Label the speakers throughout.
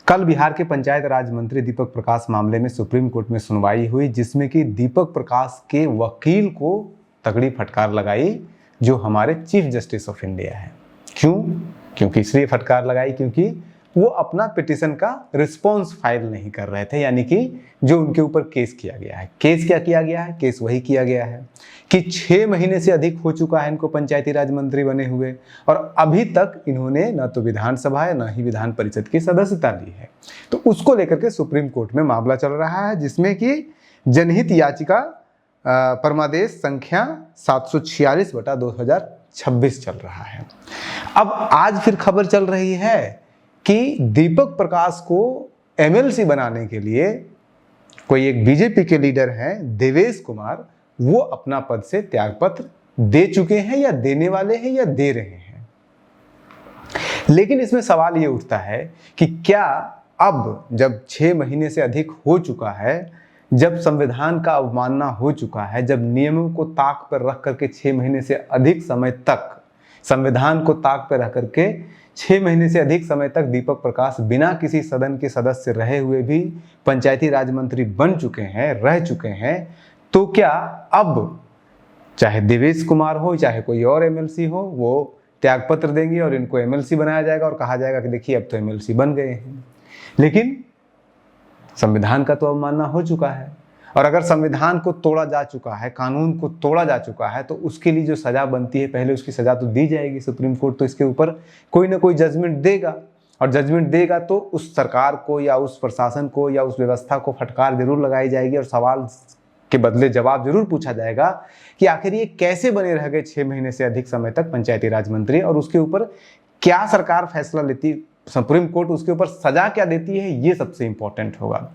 Speaker 1: कल बिहार के पंचायत राज मंत्री दीपक प्रकाश मामले में सुप्रीम कोर्ट में सुनवाई हुई, जिसमें कि दीपक प्रकाश के वकील को तगड़ी फटकार लगाई जो हमारे चीफ जस्टिस ऑफ इंडिया है। क्योंकि इसलिए फटकार लगाई क्योंकि वो अपना पिटीशन का रिस्पॉन्स फाइल नहीं कर रहे थे, यानी कि जो उनके ऊपर केस किया गया है। केस क्या किया गया है? केस वही किया गया है कि 6 महीने से अधिक हो चुका है इनको पंचायती राज मंत्री बने हुए और अभी तक इन्होंने न तो विधानसभा है न ही विधान परिषद की सदस्यता ली है। तो उसको लेकर के सुप्रीम कोर्ट में मामला चल रहा है, जिसमें कि जनहित याचिका परमादेश संख्या 746/2026 चल रहा है। अब आज फिर खबर चल रही है कि दीपक प्रकाश को एमएलसी बनाने के लिए कोई एक बीजेपी के लीडर हैं देवेश कुमार, वो अपना पद से त्यागपत्र दे चुके हैं या देने वाले हैं या दे रहे हैं। लेकिन इसमें सवाल ये उठता है कि क्या अब जब 6 महीने से अधिक हो चुका है, जब संविधान का अवमानना हो चुका है, जब नियमों को ताक पर रख करके 6 महीने से अधिक समय तक संविधान को ताक पर रख करके 6 महीने से अधिक समय तक दीपक प्रकाश बिना किसी सदन के सदस्य रहे हुए भी पंचायती राज मंत्री बन चुके हैं, रह चुके हैं, तो क्या अब चाहे देवेश कुमार हो चाहे कोई और एमएलसी हो, वो त्यागपत्र देंगे और इनको एमएलसी बनाया जाएगा और कहा जाएगा कि देखिए अब तो एमएलसी बन गए हैं। लेकिन संविधान का तो अवमानना हो चुका है और अगर संविधान को तोड़ा जा चुका है, कानून को तोड़ा जा चुका है, तो उसके लिए जो सजा बनती है पहले उसकी सजा तो दी जाएगी। सुप्रीम कोर्ट तो इसके ऊपर कोई ना कोई जजमेंट देगा और जजमेंट देगा तो उस सरकार को या उस प्रशासन को या उस व्यवस्था को फटकार जरूर लगाई जाएगी और सवाल के बदले जवाब जरूर पूछा जाएगा कि आखिर ये कैसे बने रह गए 6 महीने से अधिक समय तक पंचायती राज मंत्री और उसके ऊपर क्या सरकार फैसला लेती, सुप्रीम कोर्ट उसके ऊपर सजा क्या देती है, ये सबसे इंपॉर्टेंट होगा।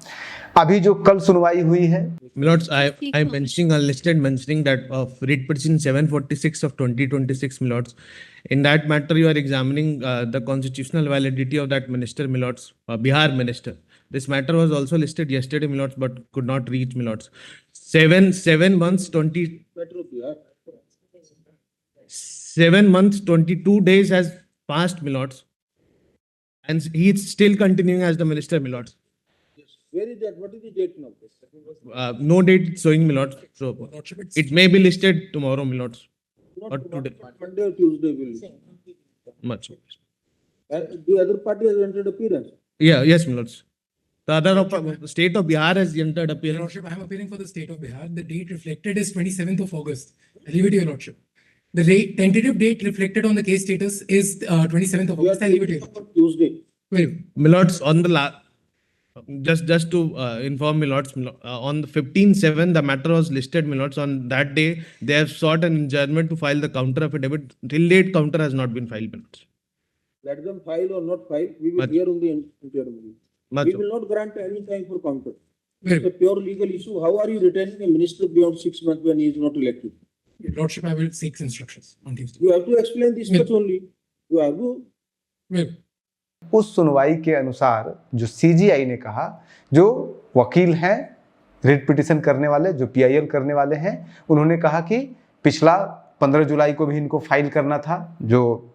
Speaker 1: अभी जो कल सुनवाई हुई है,
Speaker 2: Milords, I'm mentioning that of writ petition 746 of 2026, Milords. In that matter, you are examining the constitutional validity of that minister, Milords, Bihar minister. This matter was also listed yesterday, Milords, but could not reach, Milords. 7 months 22 days has passed, Milords, and he is still continuing as the minister, Milords.
Speaker 3: Where is that? What is the date now?
Speaker 2: No date showing, Milords. So it may be listed tomorrow, Milords, or today.
Speaker 3: Monday or Tuesday will.
Speaker 2: Much.
Speaker 3: The other party has entered appearance.
Speaker 2: Yes, Milords. The other state of Bihar has entered
Speaker 4: Your
Speaker 2: appearance.
Speaker 4: Lordship, I am appearing for the state of Bihar. The date reflected is 27th of August. I leave it to Your Lordship. The tentative date reflected on the case status is 27th of August. I leave it to you.
Speaker 3: Tuesday.
Speaker 4: Very
Speaker 2: Milords, on the just to inform Milords, on the 15/7 the matter was listed, Milords. On that day they have sought an adjournment to file the counter affidavit. Till date counter has not been filed, Milords.
Speaker 3: Let them file or not file. We will
Speaker 2: Much.
Speaker 3: hear on the interview. We will not grant any time for counter.
Speaker 4: Very
Speaker 3: It's a pure legal issue. How are you retaining a minister beyond 6 months when he is not elected?
Speaker 4: Your Lordship, I will seek instructions on Tuesday.
Speaker 3: You have to explain this much only. You argue.
Speaker 4: Very.
Speaker 1: उस सुनवाई के अनुसार जो CGI ने कहा, जो वकील हैं रिट पिटीशन करने वाले, जो पीआईएल करने वाले हैं, उन्होंने कहा कि पिछला 15 जुलाई को भी इनको फाइल करना था, जो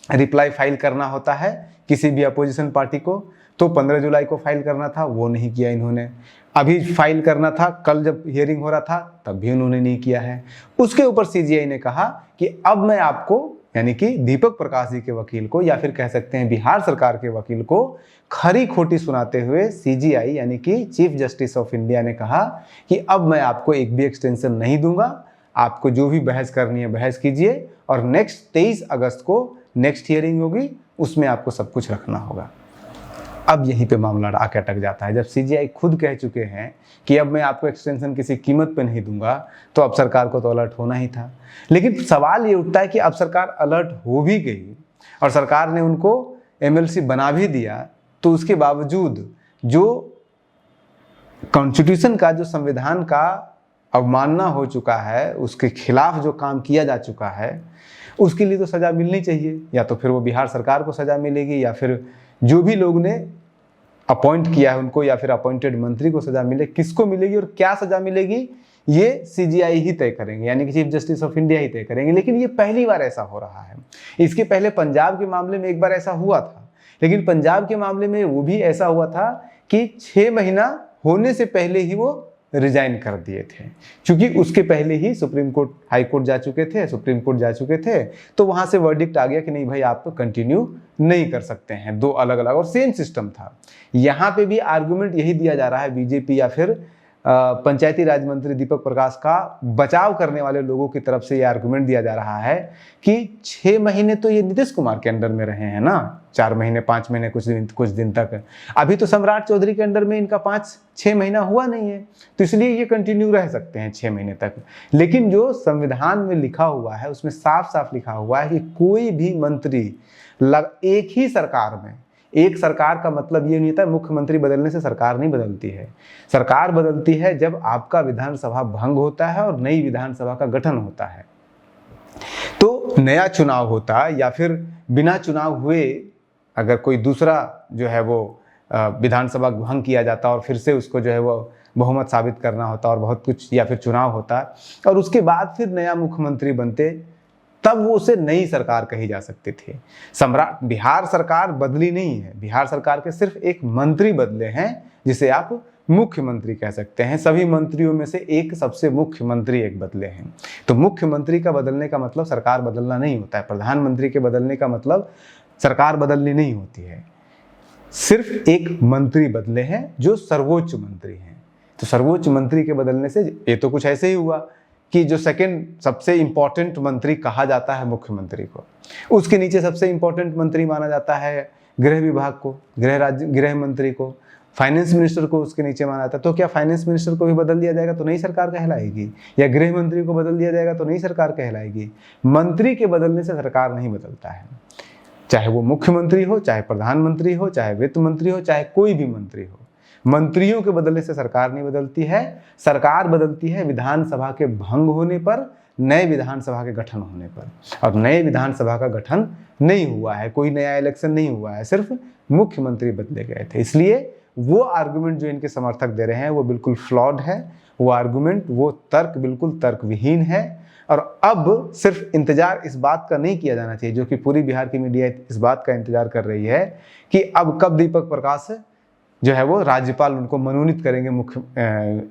Speaker 1: रिप्लाई फाइल करना होता है किसी भी अपोजिशन पार्टी को, तो 15 जुलाई को फाइल करना था, वो नहीं किया इन्होंने। अभी फाइल करना था, कल जब हियरिंग हो रहा था तब भी उन्होंने नहीं किया है। उसके ऊपर सीजीआई ने कहा कि अब मैं आपको, यानी कि दीपक प्रकाश जी के वकील को, या फिर कह सकते हैं बिहार सरकार के वकील को, खरी खोटी सुनाते हुए सीजीआई यानी कि चीफ जस्टिस ऑफ इंडिया ने कहा कि अब मैं आपको एक भी एक्सटेंशन नहीं दूंगा, आपको जो भी बहस करनी है बहस कीजिए और नेक्स्ट 23 अगस्त को नेक्स्ट हियरिंग होगी, उसमें आपको सब कुछ रखना होगा। अब यहीं पे मामला आके अटक जाता है। जब सीजीआई खुद कह चुके हैं कि अब मैं आपको एक्सटेंशन किसी कीमत पे नहीं दूंगा, तो अब सरकार को तो अलर्ट होना ही था। लेकिन सवाल ये उठता है कि अब सरकार अलर्ट हो भी गई और सरकार ने उनको एमएलसी बना भी दिया, तो उसके बावजूद जो कॉन्स्टिट्यूशन का, जो संविधान का अवमानना हो चुका है, उसके खिलाफ जो काम किया जा चुका है, उसके लिए तो सजा मिलनी चाहिए। या तो फिर वो बिहार सरकार को सजा मिलेगी या फिर जो भी लोग ने अपॉइंट किया है उनको, या फिर अपॉइंटेड मंत्री को सजा मिले। किसको मिलेगी और क्या सजा मिलेगी, ये सीजीआई ही तय करेंगे, यानी कि चीफ जस्टिस ऑफ इंडिया ही तय करेंगे। लेकिन ये पहली बार ऐसा हो रहा है। इसके पहले पंजाब के मामले में एक बार ऐसा हुआ था लेकिन पंजाब के मामले में वो भी ऐसा हुआ था कि 6 महीना होने से पहले ही वो रिजाइन कर दिए थे, क्योंकि उसके पहले ही सुप्रीम कोर्ट, हाई कोर्ट जा चुके थे, सुप्रीम कोर्ट जा चुके थे, तो वहां से वर्डिक्ट आ गया कि नहीं भाई आप तो कंटिन्यू नहीं कर सकते हैं। 2 अलग अलग और सेम सिस्टम था। यहाँ पे भी आर्गुमेंट यही दिया जा रहा है बीजेपी या फिर पंचायती राज मंत्री दीपक प्रकाश का बचाव करने वाले लोगों की तरफ से ये आर्गुमेंट दिया जा रहा है कि 6 महीने तो ये नीतीश कुमार के अंडर में रहे हैं ना, 4 महीने 5 महीने कुछ दिन तक। अभी तो सम्राट चौधरी के अंडर में इनका 5-6 महीना हुआ नहीं है, तो इसलिए ये कंटिन्यू रह सकते हैं 6 महीने तक। लेकिन जो संविधान में लिखा हुआ है उसमें साफ साफ लिखा हुआ है कि कोई भी मंत्री एक ही सरकार में, एक सरकार का मतलब ये नहीं होता मुख्यमंत्री बदलने से सरकार नहीं बदलती है। सरकार बदलती है जब आपका विधानसभा भंग होता है और नई विधानसभा का गठन होता है। तो नया चुनाव होता या फिर बिना चुनाव हुए अगर कोई दूसरा जो है वो विधानसभा भंग किया जाता और फिर से उसको जो है वो बहुमत साबित करना होता और बहुत कुछ, या फिर चुनाव होता और उसके बाद फिर नया मुख्यमंत्री बनते, तब वो उसे नई सरकार कही जा सकती थी। सम्राट बिहार सरकार बदली नहीं है, बिहार सरकार के सिर्फ एक मंत्री बदले हैं जिसे आप मुख्यमंत्री कह सकते हैं। सभी मंत्रियों में से एक सबसे मुख्यमंत्री एक बदले हैं। तो मुख्यमंत्री का बदलने का मतलब सरकार बदलना नहीं होता है। प्रधानमंत्री के बदलने का मतलब सरकार बदलनी नहीं होती है। सिर्फ एक मंत्री बदले हैं जो सर्वोच्च मंत्री हैं। तो सर्वोच्च मंत्री के बदलने से ये तो कुछ ऐसे ही हुआ कि जो सेकंड सबसे इंपॉर्टेंट मंत्री कहा जाता है मुख्यमंत्री को, उसके नीचे सबसे इंपॉर्टेंट मंत्री माना जाता है गृह विभाग को, गृह मंत्री को, फाइनेंस मिनिस्टर को उसके नीचे माना जाता है। तो क्या फाइनेंस मिनिस्टर को भी बदल दिया जाएगा तो नई सरकार कहलाएगी, या गृह मंत्री को बदल दिया जाएगा तो नई सरकार कहलाएगी? मंत्री के बदलने से सरकार नहीं बदलता है, चाहे वो मुख्यमंत्री हो, चाहे प्रधानमंत्री हो, चाहे वित्त मंत्री हो, चाहे कोई भी मंत्री हो। मंत्रियों के बदलने से सरकार नहीं बदलती है। सरकार बदलती है विधानसभा के भंग होने पर, नए विधानसभा के गठन होने पर। और नए विधानसभा का गठन नहीं हुआ है, कोई नया इलेक्शन नहीं हुआ है, सिर्फ मुख्यमंत्री बदले गए थे। इसलिए वो आर्गुमेंट जो इनके समर्थक दे रहे हैं वो बिल्कुल फ्लॉड है। वो आर्गुमेंट, वो तर्क बिल्कुल तर्कविहीन है। और अब सिर्फ इंतजार इस बात का नहीं किया जाना चाहिए, जो कि पूरी बिहार की मीडिया इस बात का इंतजार कर रही है कि अब कब दीपक प्रकाश जो है वो राज्यपाल उनको मनोनीत करेंगे मुख्य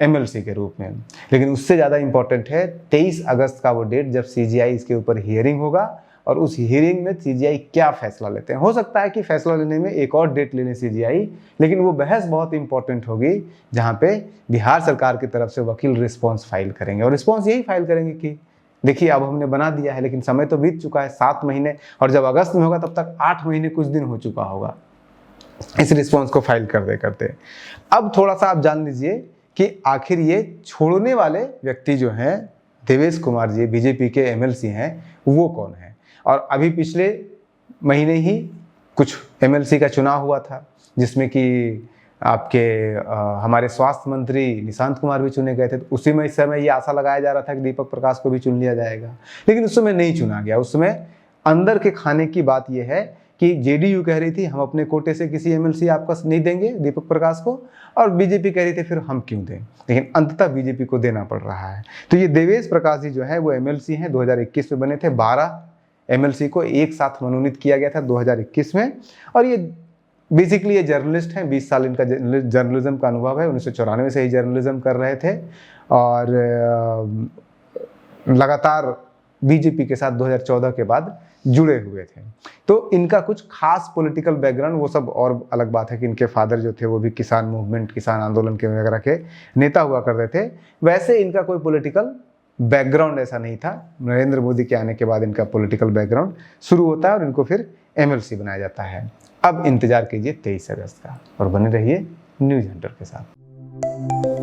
Speaker 1: एमएलसी के रूप में। लेकिन उससे ज़्यादा इंपॉर्टेंट है 23 अगस्त का वो डेट जब सीजीआई इसके ऊपर हियरिंग होगा और उस हियरिंग में सीजीआई क्या फैसला लेते हैं। हो सकता है कि फैसला लेने में एक और डेट लेने सीजीआई, लेकिन वो बहस बहुत इंपॉर्टेंट होगी जहाँ पे बिहार सरकार की तरफ से वकील रिस्पॉन्स फाइल करेंगे। और रिस्पॉन्स यही फाइल करेंगे कि देखिए अब हमने बना दिया है, लेकिन समय तो बीत चुका है 7 महीने, और जब अगस्त में होगा तब तक 8 महीने कुछ दिन हो चुका होगा इस रिस्पॉन्स को फाइल करते। अब थोड़ा सा आप जान लीजिए कि आखिर ये छोड़ने वाले व्यक्ति जो हैं देवेश कुमार जी, बीजेपी के एमएलसी हैं, वो कौन है। और अभी पिछले महीने ही कुछ एमएलसी का चुनाव हुआ था जिसमें कि आपके हमारे स्वास्थ्य मंत्री निशांत कुमार भी चुने गए थे। तो उसी में इस समय ये आशा लगाया जा रहा था कि दीपक प्रकाश को भी चुन लिया जाएगा, लेकिन उस समय नहीं चुना गया। उस समय अंदर के खाने की बात यह है कि जेडीयू कह रही थी हम अपने कोटे से किसी एमएलसी आपका नहीं देंगे दीपक प्रकाश को, और बीजेपी कह रही थी फिर हम क्यों दें, लेकिन अंततः बीजेपी को देना पड़ रहा है। तो ये देवेश प्रकाश जी जो है वो एमएलसी हैं, 2021 में बने थे। 12 एमएलसी को एक साथ मनोनीत किया गया था 2021 में। और ये बेसिकली ये जर्नलिस्ट हैं, 20 साल इनका जर्नलिज्म का अनुभव है, 1994 से ही जर्नलिज्म कर रहे थे और लगातार बीजेपी के साथ 2014 के बाद जुड़े हुए थे। तो इनका कुछ खास पॉलिटिकल बैकग्राउंड, वो सब और अलग बात है कि इनके फादर जो थे वो भी किसान मूवमेंट, किसान आंदोलन के वगैरह के नेता हुआ करते थे। वैसे इनका कोई पॉलिटिकल बैकग्राउंड ऐसा नहीं था। नरेंद्र मोदी के आने के बाद इनका पॉलिटिकल बैकग्राउंड शुरू होता है और इनको फिर एमएलसी बनाया जाता है। अब इंतजार कीजिए 23 अगस्त का और बने रहिए न्यूज़ हंटर के साथ।